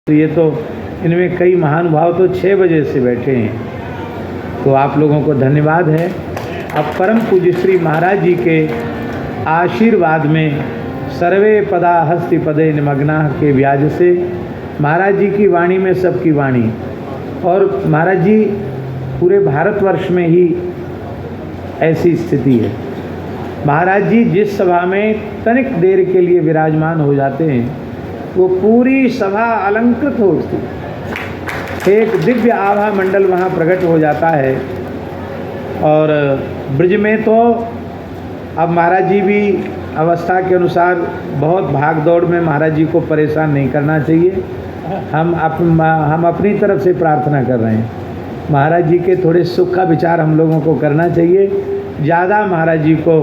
तो ये तो इनमें कई महानुभाव तो 6 बजे से बैठे हैं। तो आप लोगों को धन्यवाद है। अब परम पूज्य श्री महाराज जी के आशीर्वाद में सर्वे पदा हस्ति पदे निमग्ना के व्याज से महाराज जी की वाणी में सबकी वाणी, और महाराज जी पूरे भारतवर्ष में ही ऐसी स्थिति है। महाराज जी जिस सभा में तनिक देर के लिए विराजमान हो जाते हैं वो पूरी सभा अलंकृत हो उठती, एक दिव्य आभा मंडल वहाँ प्रकट हो जाता है। और ब्रज में तो अब महाराज जी भी अवस्था के अनुसार बहुत भाग दौड़ में महाराज जी को परेशान नहीं करना चाहिए। हम अपनी तरफ से प्रार्थना कर रहे हैं, महाराज जी के थोड़े सुख का विचार हम लोगों को करना चाहिए। ज़्यादा महाराज जी को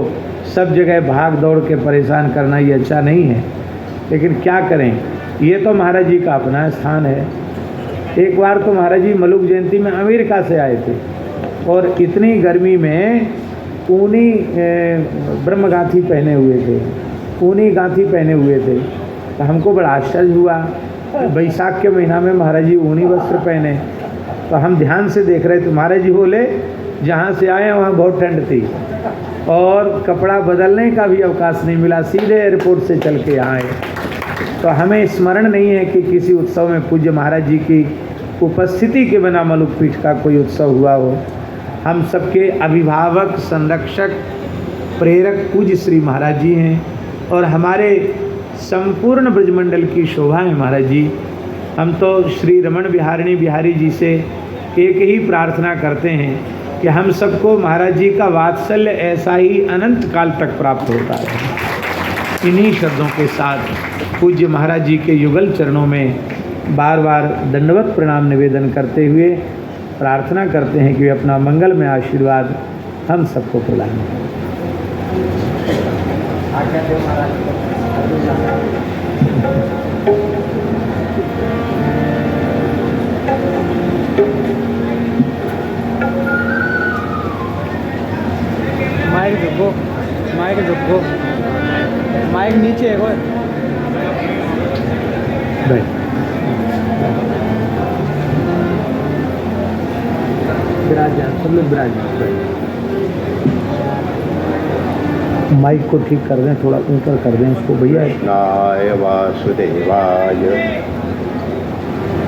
सब जगह भाग दौड़ के परेशान करना ये अच्छा नहीं है, लेकिन क्या करें, ये तो महाराज जी का अपना स्थान है। एक बार तो महाराज जी मलुक जयंती में अमेरिका से आए थे और इतनी गर्मी में ऊनी ब्रह्मगांथी पहने हुए थे, ऊनी गांथी पहने हुए थे। तो हमको बड़ा आश्चर्य हुआ, बैसाख के महीना में महाराज जी ऊनी वस्त्र पहने। तो हम ध्यान से देख रहे थे, महाराज जी बोले जहाँ से आए वहाँ बहुत ठंड थी और कपड़ा बदलने का भी अवकाश नहीं मिला, सीधे एयरपोर्ट से चल के आए। तो हमें स्मरण नहीं है कि किसी उत्सव में पूज्य महाराज जी की उपस्थिति के बिना मलुक पीठ का कोई उत्सव हुआ हो। हम सबके अभिभावक, संरक्षक, प्रेरक पूज्य श्री महाराज जी हैं और हमारे संपूर्ण ब्रजमंडल की शोभा है महाराज जी। हम तो श्री रमण बिहारिणी बिहारी जी से एक ही प्रार्थना करते हैं कि हम सबको महाराज जी का वात्सल्य ऐसा ही अनंत काल तक प्राप्त होता है। इन्हीं शब्दों के साथ पूज्य महाराज जी के युगल चरणों में बार बार दंडवत प्रणाम निवेदन करते हुए प्रार्थना करते हैं कि वे अपना मंगलमय आशीर्वाद हम सबको प्रदान करें। माइक झुको, माइक नीचे है कोई। विराजमान, सब लोग विराजमान। माइक को ठीक कर दें, थोड़ा ऊपर कर दें इसको भैया। कृष्णाय वासुदेवाय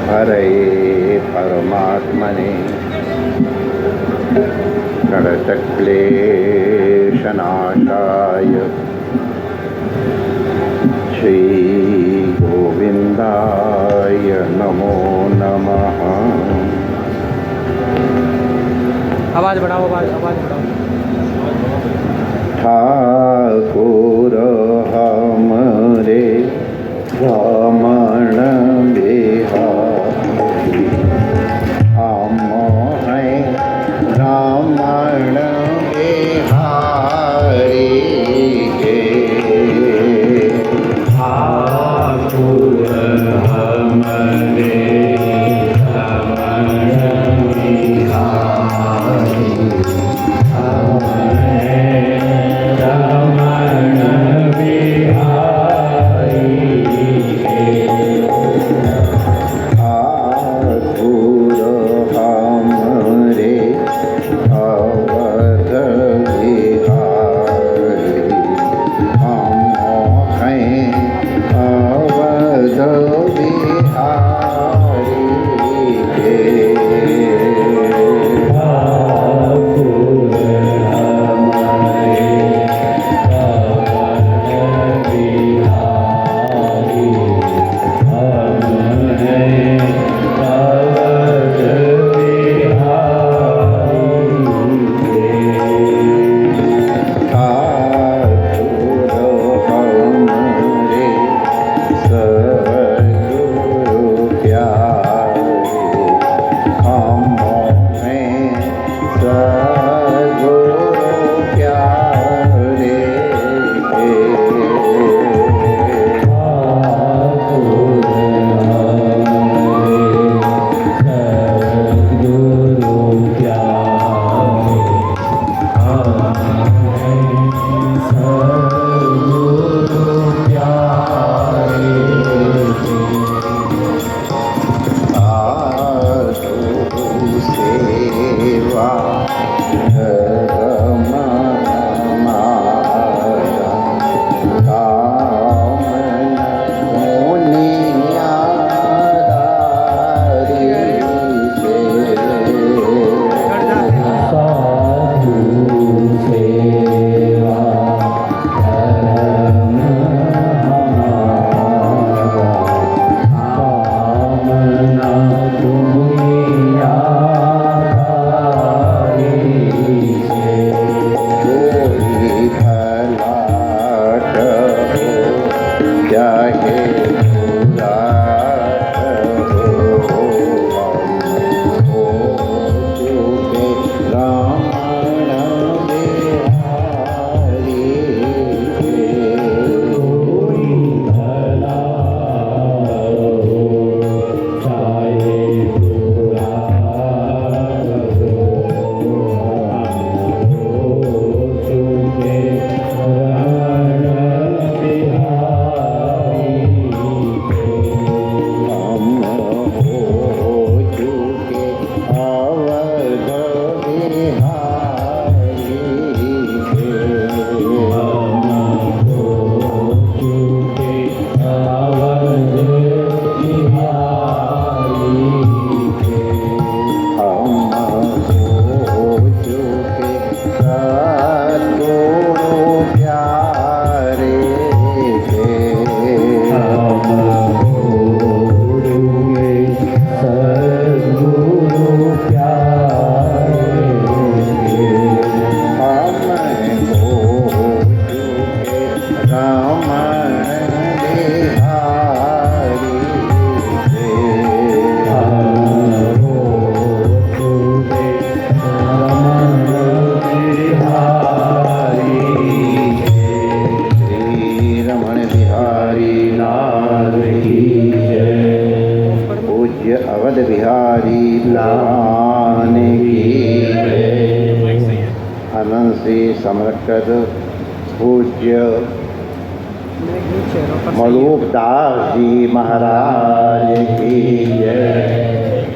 हरे परमात्मने प्रणतक्लेशनाशाय श्री गोविंदाय नमो नमः। आवाज़ बढ़ाओ, आवाज़ बढ़ाओ। ठाकुर हमरे रमण बिहारी, हम हैं रमण बिहारी के। ठाकुर हमरे रमण बिहारी, हम हैं रमण बिहारी श्री रमण बिहारी लाल की जय। पूज्य अवध बिहारी लाल की जय। अनंत श्री समर्पित पूज्य नीचे ऊपर से मलूकदास जी महाराज की जय।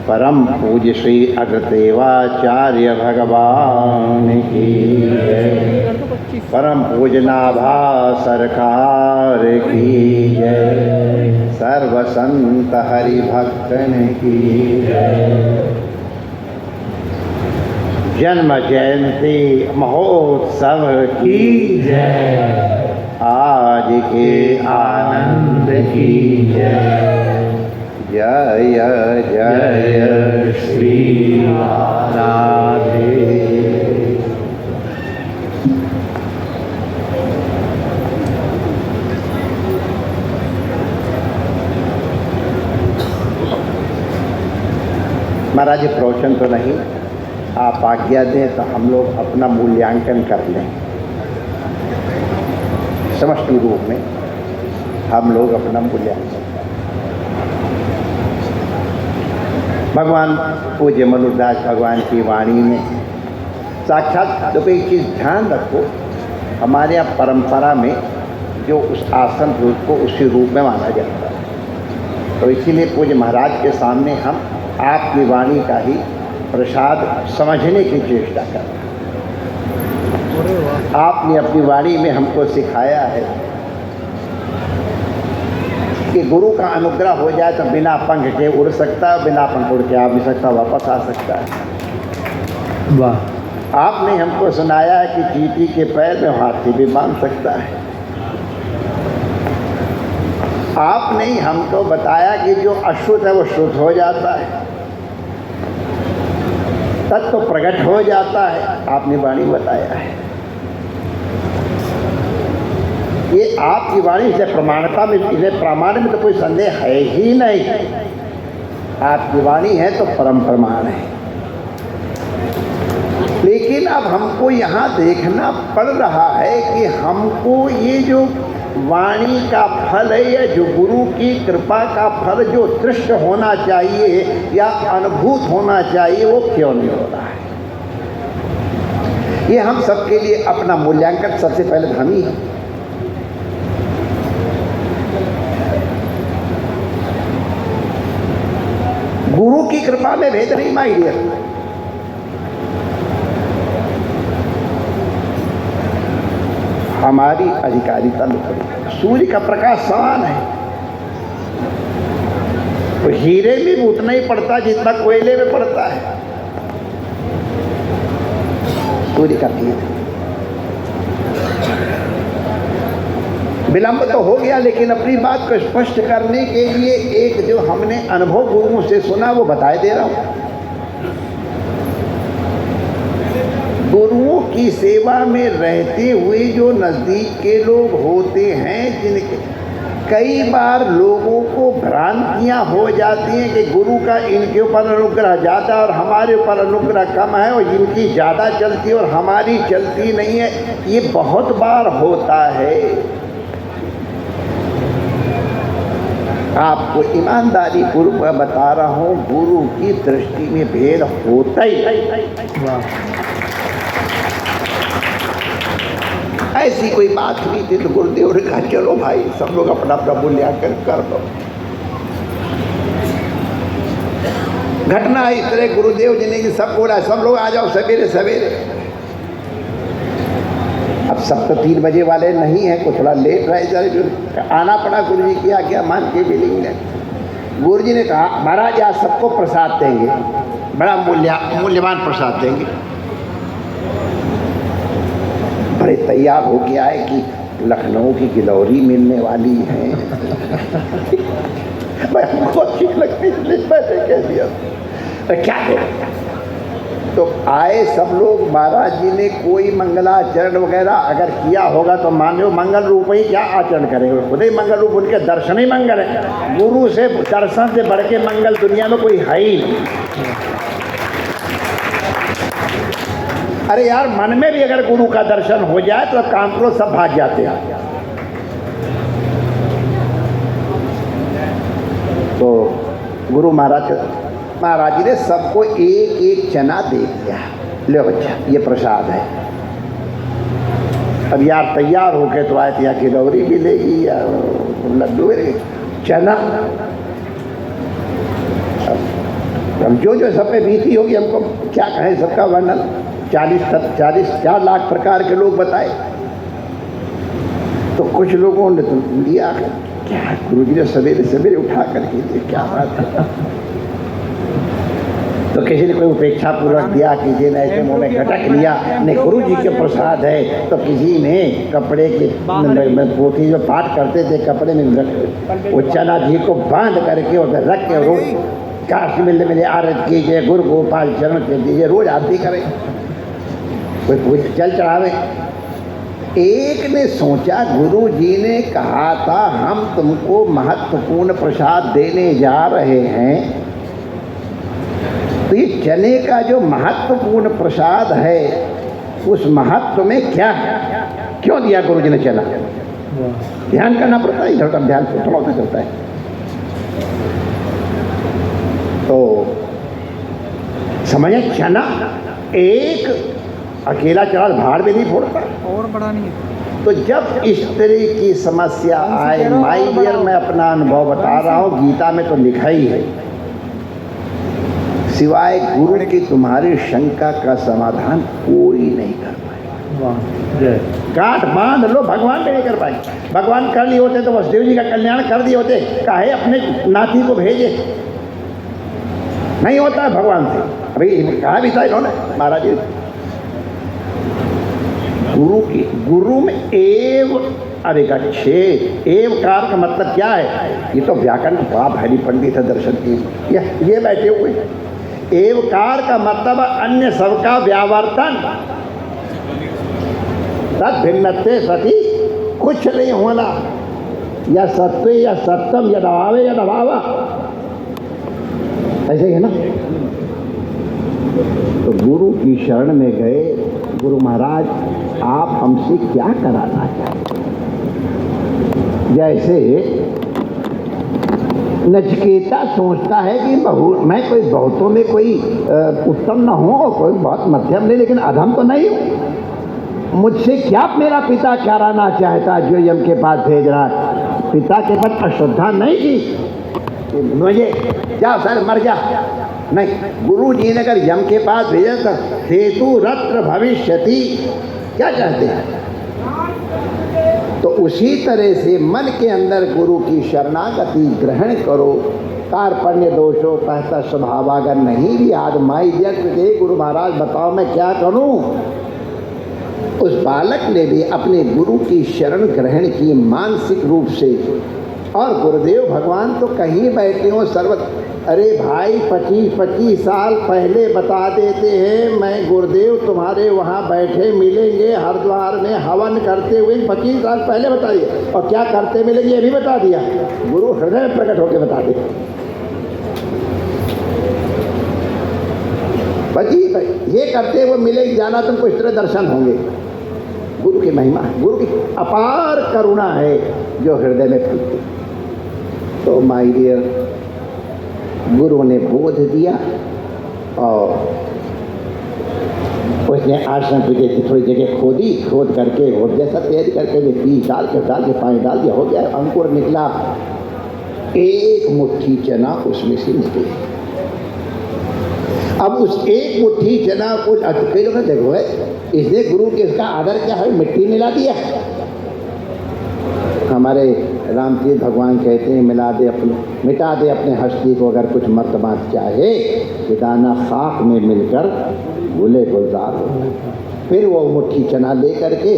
परम पूज्य श्री अग्रदेवाचार्य भगवान की जय। परम पूज्य नाभा सरकार की जय। सर्व संत हरि भक्तन की जय। जन्म जयंती महोत्सव की जय। आज के आनंद की जय। जय जय श्री राधे। महाराज जी प्रवचन तो नहीं, आप आज्ञा दें तो हम लोग अपना मूल्यांकन कर लें। समष्टि रूप में हम लोग अपना मूल्यांकन करें। भगवान पूज्य मलूकदास भगवान की वाणी में साक्षात देखो एक चीज़ ध्यान रखो, हमारे यहाँ परंपरा में जो उस आसन रूप को उसी रूप में माना जाता है, तो इसीलिए पूज्य महाराज के सामने हम आपकी वाणी का ही प्रसाद समझने की चेष्टा कर रहे हैं। आपने अपनी वाणी में हमको सिखाया है कि गुरु का अनुग्रह हो जाए तो बिना पंख के उड़ सकता है, बिना पंख उड़ के आ भी सकता, वापस आ सकता है। वाह। आपने हमको सुनाया है कि चींटी के पैर में हाथी भी बांध सकता है। आपने ही हमको बताया कि जो अशुद्ध है वो शुद्ध हो जाता है, तत्व प्रकट हो जाता है। आपने वाणी बताया है। ये आपकी वाणी से प्रमाणता में, इसे प्रमाण में तो कोई संदेह है ही नहीं। आपकी वाणी है तो परम प्रमाण है। लेकिन अब हमको यहाँ देखना पड़ रहा है कि हमको ये जो वाणी का फल है या जो गुरु की कृपा का फल जो दृष्ट होना चाहिए या अनुभूत होना चाहिए वो क्यों नहीं हो रहा है। ये हम सबके लिए अपना मूल्यांकन सबसे पहले हम ही हैं। गुरु की कृपा में भेद नहीं माई डियर। हमारी अधिकारिता लुकड़ी। सूर्य का प्रकाश समान है, तो हीरे में भी उतना ही पड़ता जितना कोयले में पड़ता है। सूर्य का भेद विलंब तो हो गया, लेकिन अपनी बात को स्पष्ट करने के लिए एक जो हमने अनुभव गुरुओं से सुना वो बताए दे रहा हूँ। गुरुओं की सेवा में रहते हुए जो नज़दीक के लोग होते हैं, जिनके कई बार लोगों को भ्रांतियाँ हो जाती हैं कि गुरु का इनके ऊपर अनुग्रह ज़्यादा और हमारे ऊपर अनुग्रह कम है, और इनकी ज़्यादा चलती है और हमारी चलती नहीं है। ये बहुत बार होता है। आपको ईमानदारी पूर्वक बता रहा हूँ, गुरु की दृष्टि में भेद होता ही। ऐसी कोई बात हुई थी तो गुरुदेव ने कहा चलो भाई सब लोग अपना अपना मूल्यांकन कर दो। घटना इस तरह गुरुदेव जी ने कि सब बोला सब लोग आ जाओ सवेरे सवेरे। अब सब तो 3 बजे वाले नहीं हैं, को थोड़ा लेट रहे जाए, आना पड़ा गुरु जी की आज्ञा मान के भी नहीं है। गुरु जी ने कहा महाराज आज सबको प्रसाद देंगे, बड़ा मूल्यवान प्रसाद देंगे। बड़े तैयार हो गया है कि लखनऊ की गिलौरी मिलने वाली है। मैं हमको अच्छी लगती इसलिए मैंने कह दिया क्या है। तो आए सब लोग, महाराज जी ने कोई मंगलाचरण वगैरह अगर किया होगा तो मान लो मंगल रूप ही क्या आचरण करेंगे, खुद ही मंगल रूप, उनके दर्शन ही मंगल है। गुरु से दर्शन से बढ़ के मंगल दुनिया में कोई है ही नहीं। अरे यार, मन में भी अगर गुरु का दर्शन हो जाए तो काम करो, सब भाग जाते हैं। तो गुरु महाराज जी ने सबको एक एक चना दे दिया, लो बच्चा ये प्रसाद है। अब यार तैयार होके तो आए थे, या किलौरी मिलेगी या लड्डू मिलेगी, चना। हम जो सब पे बीती होगी, हमको क्या कहें, सबका वर्णन 4 लाख प्रकार के लोग बताए। तो कुछ लोगों ने तो दिया, क्या गुरु जी ने सवेरे सवेरे उठा करके दिए, क्या बात है। तो किसी ने कोई उपेक्षा पूर्वक दिया, किसी ने ऐसे मुँह में खटक लिया, नहीं गुरु जी के प्रसाद है। तो किसी ने कपड़े की पोथी जो पाठ करते थे, कपड़े में वो चना जी को बांध करके उधर रख के रोज काश मिले आरत कीजिए, गुरु गोपाल चरण के दीजिए, रोज आरती करें, कोई जल चढ़ावे। एक ने सोचा, गुरु जी ने कहा था हम तुमको महत्वपूर्ण प्रसाद देने जा रहे हैं, तो ये चने का जो महत्वपूर्ण प्रसाद है उस महत्व में क्या है, क्यों दिया गुरु जी ने चना। ध्यान करना पड़ता है, इधर का ध्यान थोड़ा सा चलता है। तो समझे, चना एक अकेला चना भाड़ में नहीं फोड़ता, और बड़ा नहीं है। तो जब इस तरह की समस्या आए, माय डियर मैं अपना अनुभव बता रहा हूँ, गीता में तो लिखा ही है, सिवाय गुरु की तुम्हारी शंका का समाधान कोई नहीं कर पाएगा। गांठ बांध लो, भगवान भी नहीं कर पाएंगे। भगवान कर लिए होते तो वसुदेव जी का कल्याण कर दिए होते, काहे अपने नाती को भेजे, नहीं होता है भगवान से। अभी कहा भी था इन्होंने महाराज जी, गुरु में एव, अरे अच्छे एवकार का मतलब क्या है, ये तो व्याकरण बड़ा भारी पंडित है दर्शन की, ये बैठे हुए। एवकार का मतलब अन्य सबका व्यावर्तन, तद भिन्नते सती कुछ नहीं होना, या सत्य या सत्यम, या दबावे या दबावा, ऐसे ही है ना। तो गुरु की शरण में गए, गुरु महाराज आप हमसे क्या कराना चाहते। जैसे नचिकेता सोचता है कि मैं कोई बहुतों में कोई उत्तम न हूँ, कोई बहुत मध्यम नहीं, लेकिन अधम तो नहीं हूँ। मुझसे क्या मेरा पिता कराना चाहता जो यम के पास भेज रहा है। पिता के पास अश्रद्धा नहीं की, मुझे जा सर मर जा, नहीं। गुरु जी ने अगर यम के पास भेजा तो हेतु रत्र भविष्यति, क्या चाहते हैं। तो उसी तरह से मन के अंदर गुरु की शरणागति ग्रहण करो। कार्पण्य दोषों कहता स्वभाव अगर नहीं भी आज माई जग के गुरु महाराज बताओ मैं क्या करूं, उस बालक ने भी अपने गुरु की शरण ग्रहण की मानसिक रूप से। और गुरुदेव भगवान तो कहीं बैठे हो सर्वत, अरे भाई 25 साल पहले बता देते हैं, मैं गुरुदेव तुम्हारे वहाँ बैठे मिलेंगे हरिद्वार में हवन करते हुए, 25 साल पहले बता दिया। और क्या करते मिलेंगे ये भी बता दिया, गुरु हृदय में प्रकट होकर बता दे। बची ये करते हुए मिलेंगे, जाना तुमको इस तरह दर्शन होंगे। गुरु की महिमा है, गुरु की अपार करुणा है जो हृदय में फूलती। तो माय डियर, गुरु ने बोध दिया और उसने आश्रम की थोड़ी जगह खोदी, खोद करके और जैसा तैयारी करके बीज डाल के पानी डाल दिया, हो गया अंकुर निकला। एक मुट्ठी चना उसमें से निकले। अब उस एक मुट्ठी चना को कई लोग देखो है, इसने गुरु के इसका आदर क्या है, मिट्टी मिला दिया। हमारे रामतीर्थ भगवान कहते हैं मिटा दे अपने हस्ती को अगर कुछ मर्तबात चाहे, कि दाना खाक में मिलकर गुले गुलजार हो। फिर वो मुट्ठी चना ले करके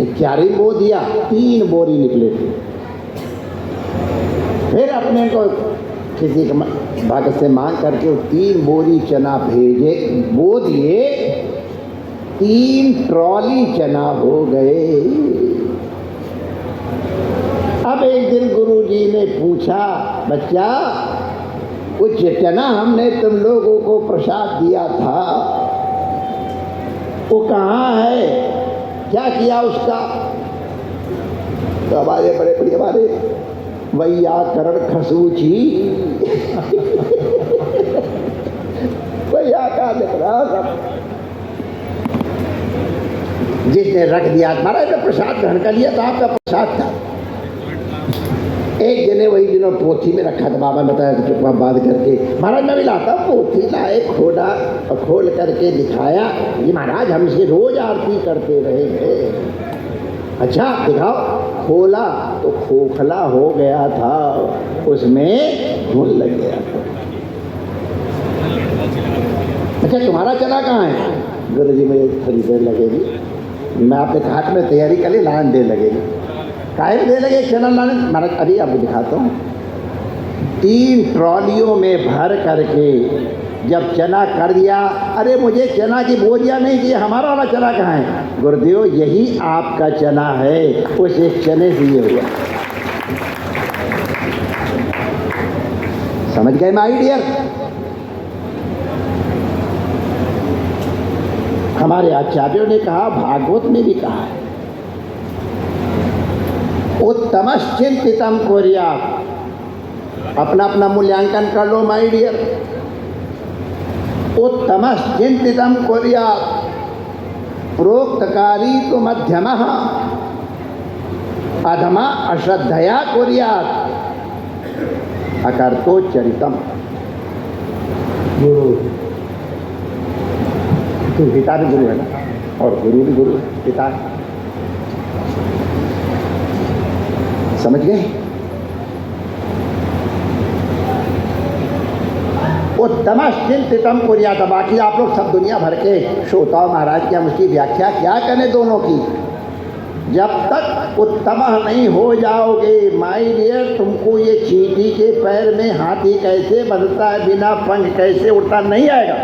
एक क्यारी बो दिया, 3 बोरी निकले थे। फिर अपने को किसी भक्त से मांग करके वो 3 बोरी चना भेजे, बो दिए, 3 ट्रॉली चना हो गए। अब एक दिन गुरुजी ने पूछा, बच्चा कुछ चना हमने तुम लोगों को प्रसाद दिया था, वो कहाँ है, क्या किया उसका? तो हमारे बड़े बड़े हमारे वैयाकरण खसूची भैया का दिख रहा सब, जिसने रख दिया महाराज ने प्रसाद ग्रहण कर लिया तो आपका प्रसाद था। एक जने वही दिनों पोथी में रखा था, बाबा ने बताया चुपा बात करके, महाराज मैं भी लाता पोथी लाए, खोला और खोल करके दिखाया, ये महाराज हम इसकी रोज आरती करते रहे हैं। अच्छा दिखाओ, खोला तो खोखला हो गया था, उसमें घुन लग गया था। अच्छा तुम्हारा चना कहाँ है? गुरु जी मुझे थोड़ी देर लगेगी, मैं आपके घाट में तैयारी कर ली, लाइन देर लगेगी। काहे दे लगे चना लाने? महाराज अभी आपको दिखाता हूँ। 3 ट्रॉलियों में भर करके जब चना कर दिया, अरे मुझे चना की बोरियां नहीं चाहिए, हमारा वाला चना कहाँ है? गुरुदेव यही आपका चना है, उस एक चने से ये हुआ। समझ गए माय डियर? हमारे आचार्यों ने कहा, भागवत में भी कहा है, उत्तमश्चिंतितम कुर्यात्। अपना अपना मूल्यांकन कर लो माय डियर। उत्तमश्चिंतितम कुर्यात्, प्रोक्तकारी तो मध्यमः, अधमा अश्रद्धया कुर्यात्, अकर्तोच्चरितम। गुरु तो पिता भी गुरु है ना, और गुरु भी गुरु है, पिता है। समझ गए? उत्तमश्चिंतितम कुर्यात्। बाकी आप लोग सब दुनिया भर के श्रोताओं महाराज की हम उसकी व्याख्या क्या करें दोनों की? जब तक उत्तम नहीं हो जाओगे माय डियर, तुमको ये चींटी के पैर में हाथी कैसे बंधता है, बिना पंख कैसे उड़ता, नहीं आएगा।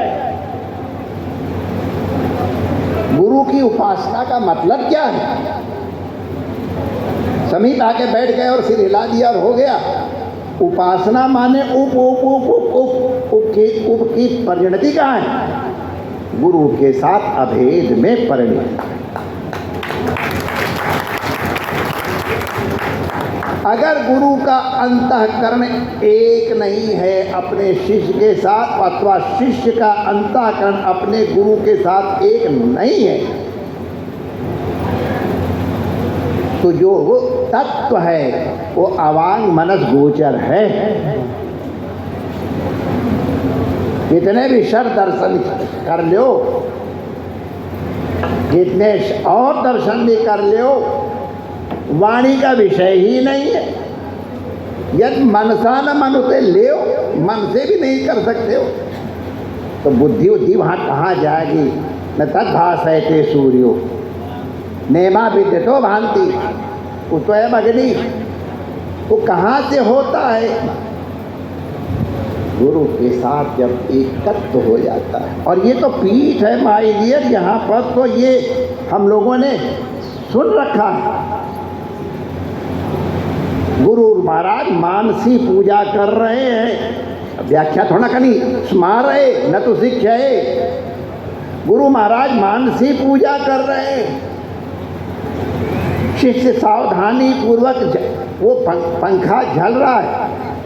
गुरु की उपासना का मतलब क्या है? समीप आके बैठ गए और सिर हिला दिया और हो गया। उपासना माने उप उप उप उप उप उप की परिणति कहाँ है? गुरु के साथ अभेद में परिणति। अगर गुरु का अंतःकरण एक नहीं है अपने शिष्य के साथ, अथवा शिष्य का अंतःकरण अपने गुरु के साथ एक नहीं है, तो जो वो तत्व है वो अवांग मनस गोचर है। कितने भी शर दर्शन कर लो, कितने और दर्शन भी कर लो, वाणी का विषय ही नहीं है। यदि मनसा न मनुते ले, मन से भी नहीं कर सकते हो, तो बुद्धि उद्धि वहाँ कहाँ जाएगी? न तद्भासयते सूर्यो नेमा विद्युतो भांति उतयम अग्नि। वो कहाँ से होता है? गुरु के साथ जब एक तत्व हो जाता है। और ये तो पीठ है माय डियर, यहाँ पर तो ये हम लोगों ने सुन रखा है। गुरु महाराज मानसी पूजा कर रहे हैं, व्याख्या थोड़ा करनी, स्मार रहे न तो शिक्षा है। गुरु महाराज मानसी पूजा कर रहे हैं, शिष्य सावधानी पूर्वक वो पंखा झल रहा है।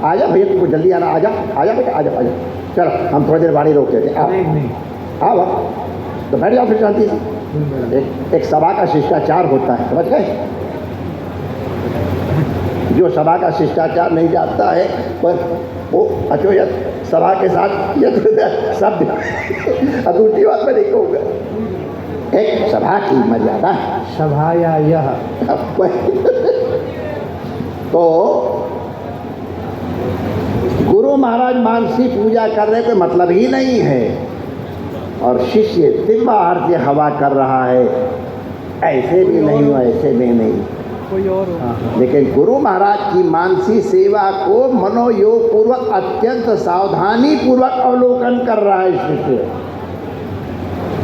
आजा भैया तुमको जल्दी आना, आजा आजा बेटा, आजा आजा, चलो हम थोड़ी देर बाड़ी रोक देते हैं। हाँ तो बैठ जाओ फिर शांति से। एक सभा का शिष्टाचार होता है, समझ गए? जो सभा का शिष्टाचार नहीं जानता है पर वो अचोयत सभा के साथ शब्द अदूठी बात में नहीं कहूँगा। एक सभा की मर्यादा सभा या यह तो गुरु महाराज मानसी पूजा कर रहे कोई मतलब ही नहीं है, और शिष्य दिव्य आहार से हवा कर रहा है, ऐसे भी नहीं हो ऐसे भी नहीं। कोई और हो। लेकिन गुरु महाराज की मानसी सेवा को मनोयोग पूर्वक अत्यंत सावधानी पूर्वक अवलोकन कर रहा है शिष्य।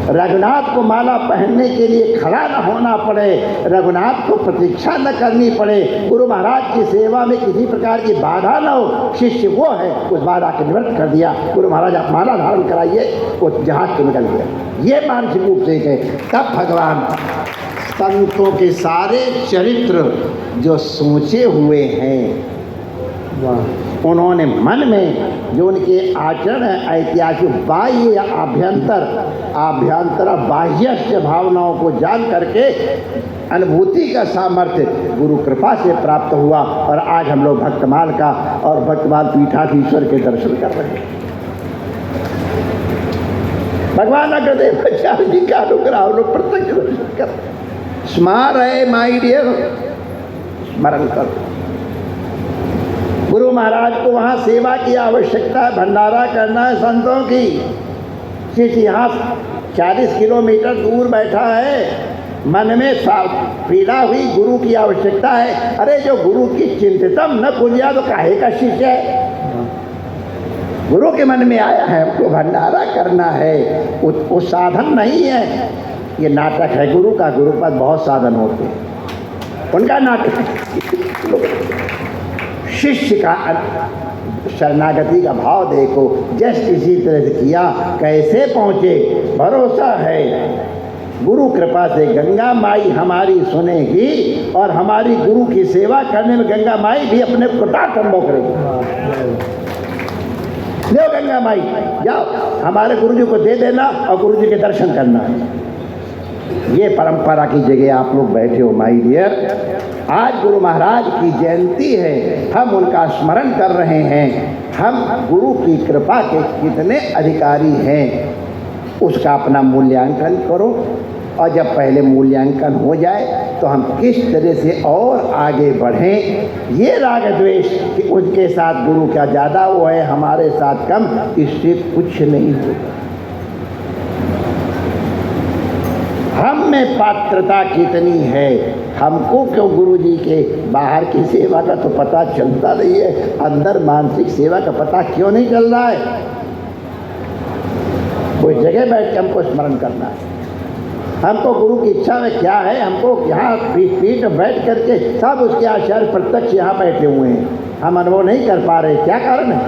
रघुनाथ को माला पहनने के लिए खड़ा न होना पड़े, रघुनाथ को प्रतीक्षा न करनी पड़े, गुरु महाराज की सेवा में किसी प्रकार की बाधा न हो, शिष्य वो है उस बाधा को निवृत्त कर दिया। गुरु महाराज आप माला धारण कराइए, वो जहाज तो निकल गया। ये मानसिक रूप से गए। तब भगवान संतों के सारे चरित्र जो सोचे हुए हैं, उन्होंने मन में जो उनके आचरण है ऐतिहासिक बाह्य या आभ्यंतर बाह्य भावनाओं को जान करके अनुभूति का सामर्थ्य गुरु कृपा से प्राप्त हुआ। और आज हम लोग भक्तमाल का और भक्तमाल पीठाधीश्वर के दर्शन कर रहे हैं। भगवान अग्रदेव आचार्य जी का अनुग्रह हम लोग प्रत्यक्ष दर्शन कर रहे हैं। स्मार है माई डियर, स्मरण करो। गुरु महाराज को वहाँ सेवा की आवश्यकता है, भंडारा करना है संतों की। शिष्य यहाँ 40 किलोमीटर दूर बैठा है, मन में पीड़ा हुई, गुरु की आवश्यकता है। अरे जो गुरु की चिंतितम न कुंजिया तो काहे का शिष्य है। गुरु के मन में आया है हमको भंडारा करना है, वो साधन नहीं है, ये नाटक है गुरु का। गुरु के पास बहुत साधन होते हैं, उनका नाटक। शिष्य का शरणागति का भाव देखो, जस्ट इसी तरह से किया, कैसे पहुँचे। भरोसा है गुरु कृपा से गंगा माई हमारी सुनेगी और हमारी गुरु की सेवा करने में गंगा माई भी अपने कुटार संभव करेगी। लो गंगा माई जाओ, हमारे गुरु जी को दे देना और गुरु जी के दर्शन करना। ये परंपरा की जगह आप लोग बैठे हो माई डियर। आज गुरु महाराज की जयंती है, हम उनका स्मरण कर रहे हैं। हम गुरु की कृपा के कितने अधिकारी हैं, उसका अपना मूल्यांकन करो। और जब पहले मूल्यांकन हो जाए तो हम किस तरह से और आगे बढ़ें। ये राग द्वेष कि उनके साथ गुरु क्या ज़्यादा वो है, हमारे साथ कम, इससे कुछ नहीं होगा। हम में पात्रता कितनी है, हमको क्यों गुरु जी के बाहर की सेवा का तो पता चलता नहीं है, अंदर मानसिक सेवा का पता क्यों नहीं चल रहा है। कोई जगह बैठ के हमको स्मरण करना है। हमको गुरु की इच्छा में क्या है, हमको यहाँ पीठ बैठ करके सब उसके आचार्य प्रत्यक्ष यहाँ बैठे हुए हैं, हम अनुभव नहीं कर पा रहे, क्या कारण है।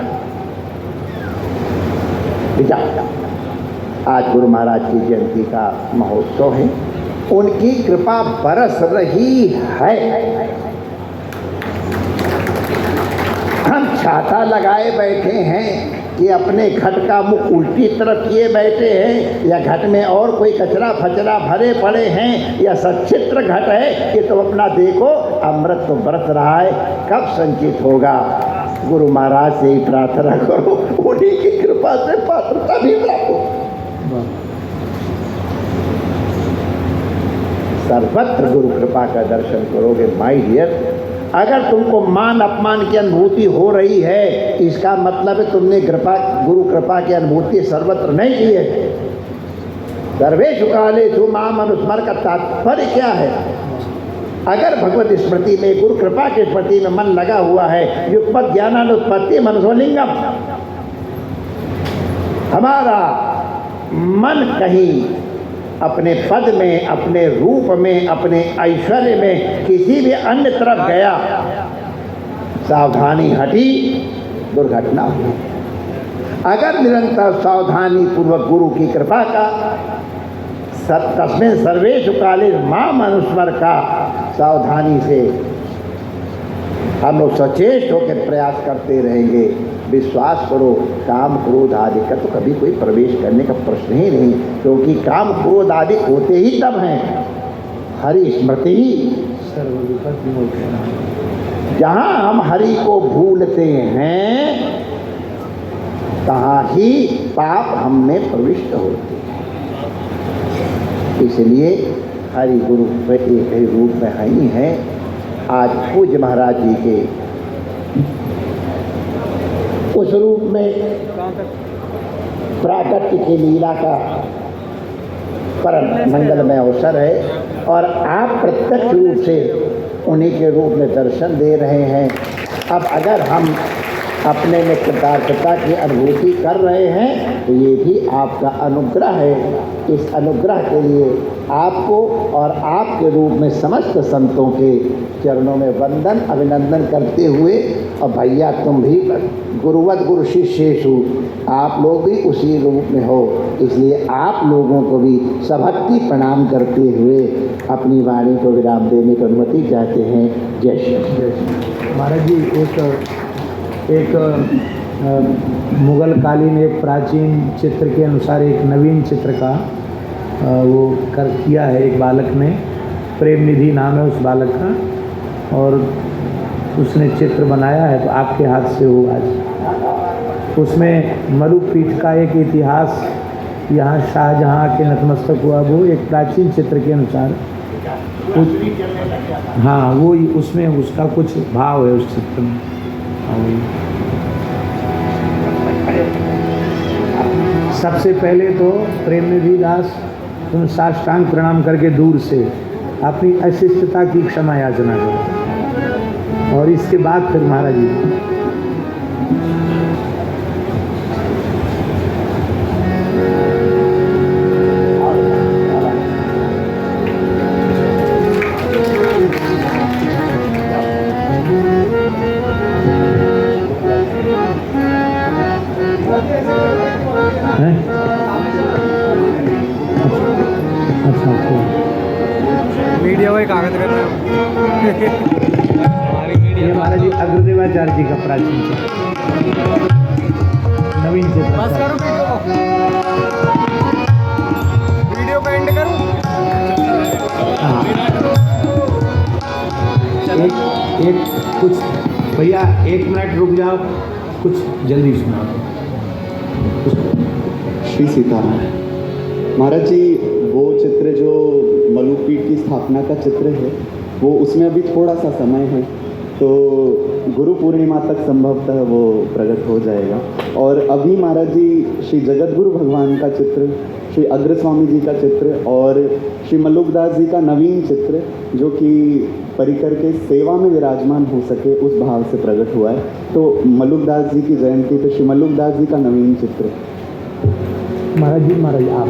आज गुरु महाराज की जयंती का महोत्सव है, उनकी कृपा बरस रही है। हम छाता लगाए बैठे हैं कि अपने घट का मुख उल्टी तरफ किए बैठे हैं, या घट में और कोई कचरा फचरा भरे पड़े हैं, या सचित्र घट है कि तुम अपना देखो, अमृत तो बरस रहा है, कब संचित होगा। गुरु महाराज से ही प्रार्थना करो, उन्हीं की कृपा से पात्रता भी प्राप्त हो। सर्वत्र गुरु कृपा का दर्शन करोगे माय डियर। अगर तुमको मान अपमान की अनुभूति हो रही है, इसका मतलब है तुमने गुरु कृपा की अनुभूति सर्वत्र नहीं की है। सर्वेषु कालेषु माम अनुस्मर का तात्पर्य क्या है। अगर भगवत स्मृति में गुरु कृपा के स्मृति में मन लगा हुआ है, युगपत् ज्ञानानुत्पत्ति मनसोलिंगम, हमारा मन कहीं अपने पद में, अपने रूप में, अपने ऐश्वर्य में किसी भी अन्य तरफ गया, सावधानी हटी, दुर्घटना हुई। अगर निरंतर सावधानी पूर्वक गुरु की कृपा का तस्मिन् सर्वेषु काले माम अनुस्मर का सावधानी से हम लोग सचेत होकर प्रयास करते रहेंगे। विश्वास करो, काम क्रोध आदि का तो कभी कोई प्रवेश करने का प्रश्न ही नहीं, क्योंकि काम क्रोध आदि होते ही तब हैं, हरि स्मृति ही सर्वविपत्ति मोक्षण। जहाँ हम हरि को भूलते हैं तहाँ ही पाप हम में प्रविष्ट होते हैं। इसलिए हरि गुरु एक ही रूप में ही है। आज पूज्य महाराज जी के उस रूप में प्राकट्य की लीला का परम मंगलमय अवसर है, और आप प्रत्यक्ष रूप से उन्हीं के रूप में दर्शन दे रहे हैं। अब अगर हम अपने में कृतार्थता की अनुभूति कर रहे हैं तो ये भी आपका अनुग्रह है। इस अनुग्रह के लिए आपको और आपके रूप में समस्त संतों के चरणों में वंदन अभिनंदन करते हुए, और भैया तुम भी गुरुवत गुरु शिष्येषु, आप लोग भी उसी रूप में हो, इसलिए आप लोगों को भी सभक्ति प्रणाम करते हुए अपनी वाणी को विराम देने की अनुमति चाहते हैं। जय श्री। महाराज जी, एक मुगल कालीन एक प्राचीन चित्र के अनुसार एक नवीन चित्र का वो किया है एक बालक ने, प्रेम निधि नाम है उस बालक का, और उसने चित्र बनाया है तो आपके हाथ से हो आज। उसमें मरुपीठ का एक इतिहास, यहाँ शाहजहाँ के नतमस्तक हुआ, वो एक प्राचीन चित्र के अनुसार हाँ वो उसमें उसका कुछ भाव है उस चित्र में। सबसे पहले तो प्रेम निधि दास तुम साष्टांग प्रणाम करके दूर से अपनी अशिष्टता की क्षमा याचना करो, और इसके बाद फिर महाराज जी मीडिया वही कागज कर रहे हैं। ये महाराज जी अग्रदेवाचार्य जी का प्राचीन चित्र, नवीन चित्र। बस करो वीडियो को एंड करो। हाँ एक कुछ भैया 1 मिनट रुक जाओ, कुछ जल्दी सुना दो। श्री सीताराम। महाराज जी, वो चित्र जो मलुकपीठ की स्थापना का चित्र है, वो उसमें अभी थोड़ा सा समय है, तो गुरु पूर्णिमा तक संभवतः वो प्रकट हो जाएगा। और अभी महाराज जी श्री जगतगुरु भगवान का चित्र, श्री अग्रस्वामी जी का चित्र और श्री मल्लुकदास जी का नवीन चित्र, जो कि परिकर के सेवा में विराजमान हो सके उस भाव से प्रकट हुआ है। तो मल्लुकदास जी की जयंती पे श्री मल्लुकदास जी का नवीन चित्र। महाराज जी, महाराज आप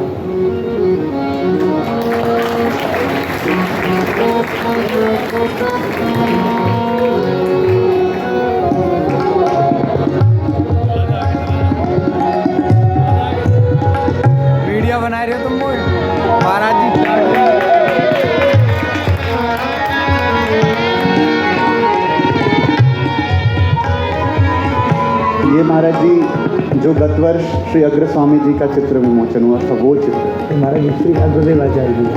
वीडियो बना रहे हो तुम महाराज जी। ये महाराज जी जो गत वर्ष श्री अग्रस्वामी जी का चित्र विमोचन हुआ था, वो चित्र। महाराज जी श्री अग्रदेवाचार्य जी।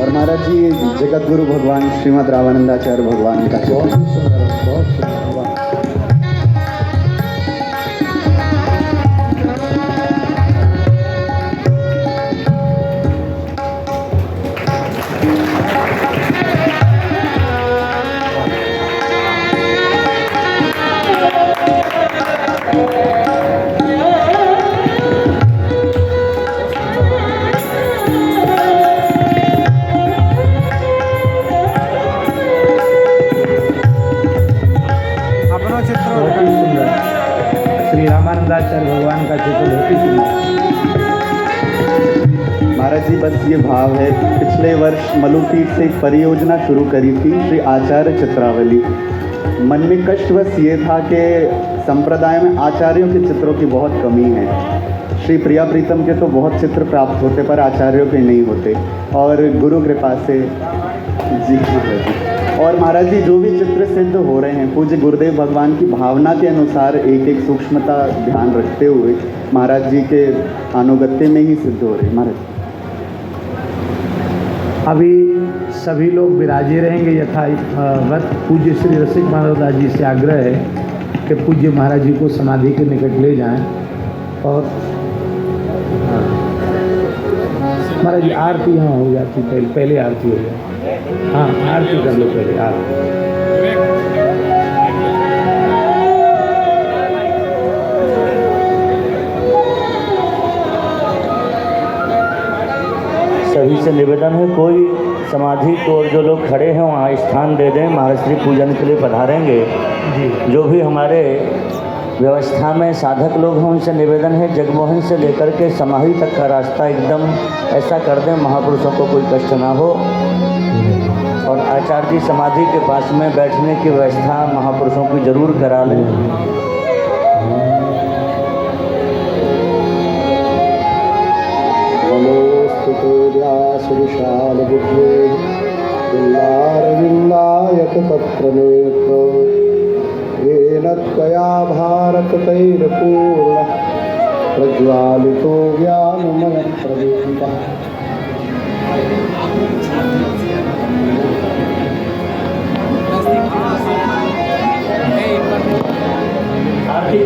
महाराज जी जगत गुरु भगवान श्रीमद रामानंदाचार्य भगवान का बहुत ही सुंदर, बहुत सुंदर। श्री रामानंदाचार्य भगवान का चित्र बहुत ही सुंदर। महाराज जी बस ये भाव है, पिछले वर्ष मलुकपीठ से एक परियोजना शुरू करी थी श्री आचार्य चित्रावली। मन में कष्ट बस ये था कि संप्रदाय में आचार्यों के चित्रों की बहुत कमी है। श्री प्रिया प्रीतम के तो बहुत चित्र प्राप्त होते पर आचार्यों के नहीं होते, और गुरु कृपा से जी। और महाराज जी जो भी चित्र सिद्ध हो रहे हैं पूज्य गुरुदेव भगवान की भावना के अनुसार एक एक सूक्ष्मता ध्यान रखते हुए महाराज जी के अनुगत्य में ही सिद्ध हो रहे हैं। महाराज अभी सभी लोग विराजे रहेंगे यथावत। पूज्य श्री रसिक माधवदास जी से आग्रह है कि पूज्य महाराज जी को समाधि के निकट ले जाएं और महाराज जी आरती यहाँ हो जाती, पहले आरती हो जाती। हाँ आरती कर लो पहले आरती। सभी से निवेदन है, कोई समाधि को जो लोग खड़े हैं वहाँ स्थान दे दें। महाराज श्री पूजन के लिए पधारेंगे। जी जो भी हमारे व्यवस्था में साधक लोग हैं उनसे निवेदन है, जगमोहन से लेकर के समाधि तक का रास्ता एकदम ऐसा कर दें महापुरुषों को कोई कष्ट ना हो। और आचार्य जी समाधि के पास में बैठने की व्यवस्था महापुरुषों की जरूर करा लें। पत्रनेत्र येन त्वया भारततैरपूर्ण प्रज्वालितो ज्ञानमयप्रदीपः। आरती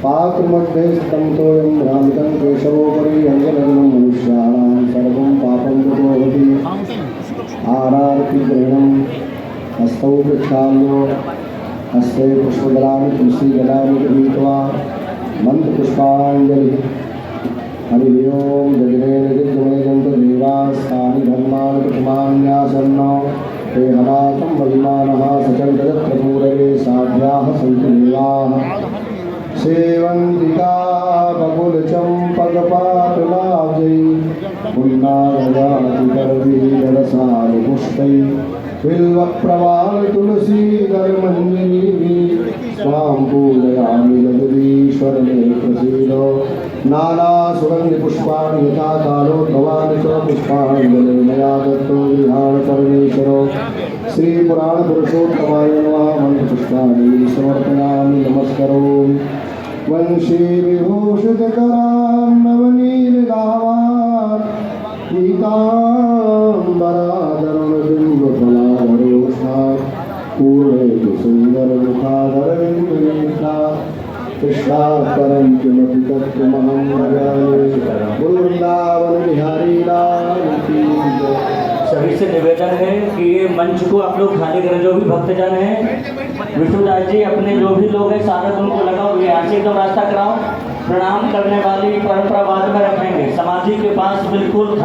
पात्रमध्ये स्तंतोयं भ्रान्तं केशवोपरि अञ्जनगनं मनुष्याणां सर्वं पापं भवति। आरार्तिग्रहणं हस्तौ प्रक्षाल्य हस्ते पुष्पदलानि तुलसीदलानि गृहीत्वा मन्त्रपुष्पाञ्जलिः। हरि ओं जगदेन जगमेदन्तदेवास्तानि धर्माणि प्रथमान्यासन्नो ते हनातं वलिमानः सचन्दतत्रपूरवे साध्याः सन्तु देवाः। सेवन्तिका बकुलचम्पकपाटलाजै पुण्डारजातिकरवीरसानुपुष्पै बिल्वप्रवालतुलसीदलमञ्जरी स्वां पूजयामि जगदीश्वरने प्रसीद। नानासुगन्धिपुष्पाणि यथा कालोद्भवानि च पुष्पाञ्जलिर्मया मया दत्तो विहार परमेश्वरो। श्रीपुराणपुरुषोत्तमाय नमः। मन्त्रपुष्पाणि समर्पयामि नमस्करोमि। वंशी विभूषितकरां नवनीलगावान् पीताम्बराधरणबिम्बफलाधरोषात् पूर्णेतु सुन्दरमुखाधरविन्दनेत्रा कृष्णात्परं किमपि तत्त्वमहं न जाने। वृन्दावनविहारी लाल की जय। सभी से निवेदन है कि ये मंच को आप लोग खाली करें। जो भी भक्तजन हैं, विष्णुदास जी अपने जो भी लोग हैं साधक उनको लगाओ, यहाँ से एकदम रास्ता कराओ। प्रणाम करने वाली परंपरा बाद में रखेंगे। समाधि के पास बिल्कुल